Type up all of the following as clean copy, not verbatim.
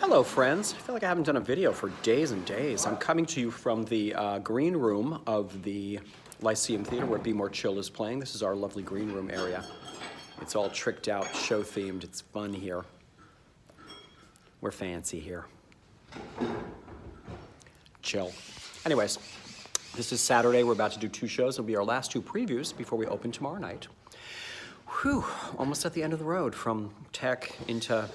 Hello friends, I feel like I haven't done a video for days and days. I'm coming to you from the green room of the Lyceum Theater where Be More Chill is playing. This is our lovely green room area. It's all tricked out, show themed, it's fun here. We're fancy here. Chill. Anyways, this is Saturday, we're about to do 2 shows. It'll be our last 2 previews before we open tomorrow night. Whew, almost at the end of the road from tech into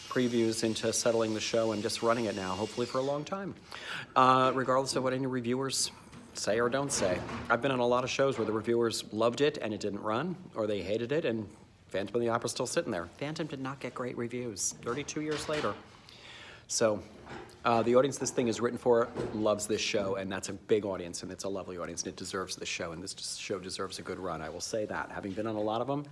previews into settling the show and just running it now, hopefully for a long time. Regardless of what any reviewers say or don't say. I've been on a lot of shows where the reviewers loved it and it didn't run, or they hated it and Phantom of the Opera's still sitting there. Phantom did not get great reviews, 32 years later. So the audience this thing is written for loves this show, and that's a big audience, and it's a lovely audience, and it deserves the show, and this show deserves a good run, I will say that. Having been on a lot of them,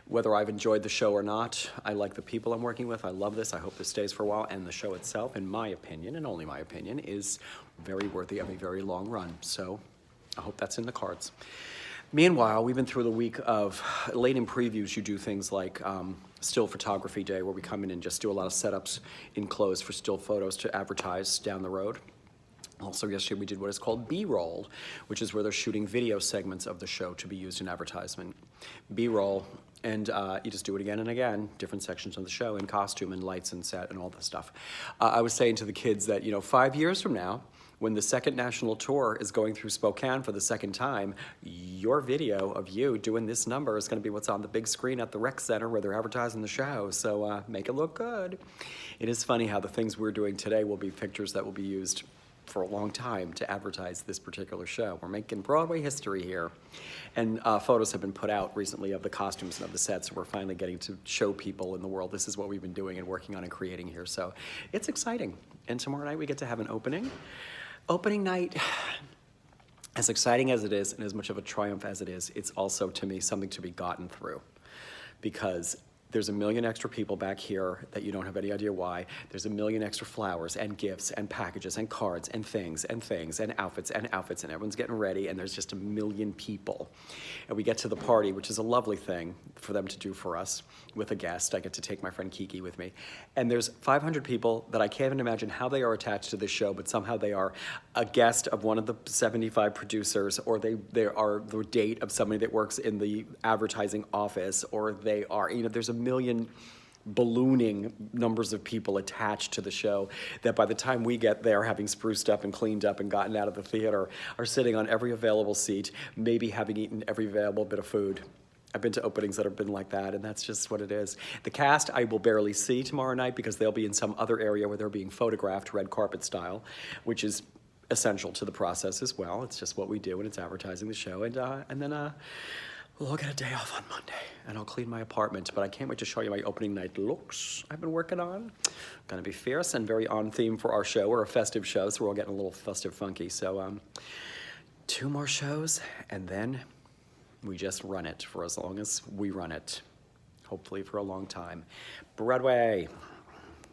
whether I've enjoyed the show or not, I like the people I'm working with. I love this. I hope this stays for a while. And the show itself, in my opinion, and only my opinion, is very worthy of a very long run. So I hope that's in the cards. Meanwhile, we've been through the week of late in previews. You do things like still photography day, where we come in and just do a lot of setups in clothes for still photos to advertise down the road. Also, yesterday we did what is called B-roll, which is where they're shooting video segments of the show to be used in advertisement. B-roll, and you just do it again and again, different sections of the show in costume and lights and set and all this stuff. I was saying to the kids that, 5 years from now, when the second national tour is going through Spokane for the second time, your video of you doing this number is going to be what's on the big screen at the rec center where they're advertising the show. So make it look good. It is funny how the things we're doing today will be pictures that will be used for a long time to advertise this particular show. We're making Broadway history here. And photos have been put out recently of the costumes and of the sets, so we're finally getting to show people in the world this is what we've been doing and working on and creating here. So it's exciting. And tomorrow night we get to have an opening. Opening night, as exciting as it is and as much of a triumph as it is, it's also, to me, something to be gotten through. Because there's a million extra people back here that you don't have any idea why. There's a million extra flowers and gifts and packages and cards and things and outfits and everyone's getting ready, and there's just a million people. And we get to the party, which is a lovely thing for them to do for us with a guest. I get to take my friend Kiki with me. And there's 500 people that I can't even imagine how they are attached to this show, but somehow they are a guest of one of the 75 producers, or they are the date of somebody that works in the advertising office, or they are, there's a million ballooning numbers of people attached to the show that by the time we get there, having spruced up and cleaned up and gotten out of the theater, are sitting on every available seat, maybe having eaten every available bit of food. I've been to openings that have been like that, and that's just what it is. The cast I will barely see tomorrow night because they'll be in some other area where they're being photographed red carpet style, which is essential to the process as well. It's just what we do, and it's advertising the show. And then we'll all get a day off on Monday, and I'll clean my apartment. But I can't wait to show you my opening night looks I've been working on. Gonna be fierce and very on theme for our show. We're a festive show, so we're all getting a little festive funky. So 2 more shows, and then we just run it for as long as we run it. Hopefully for a long time. Broadway.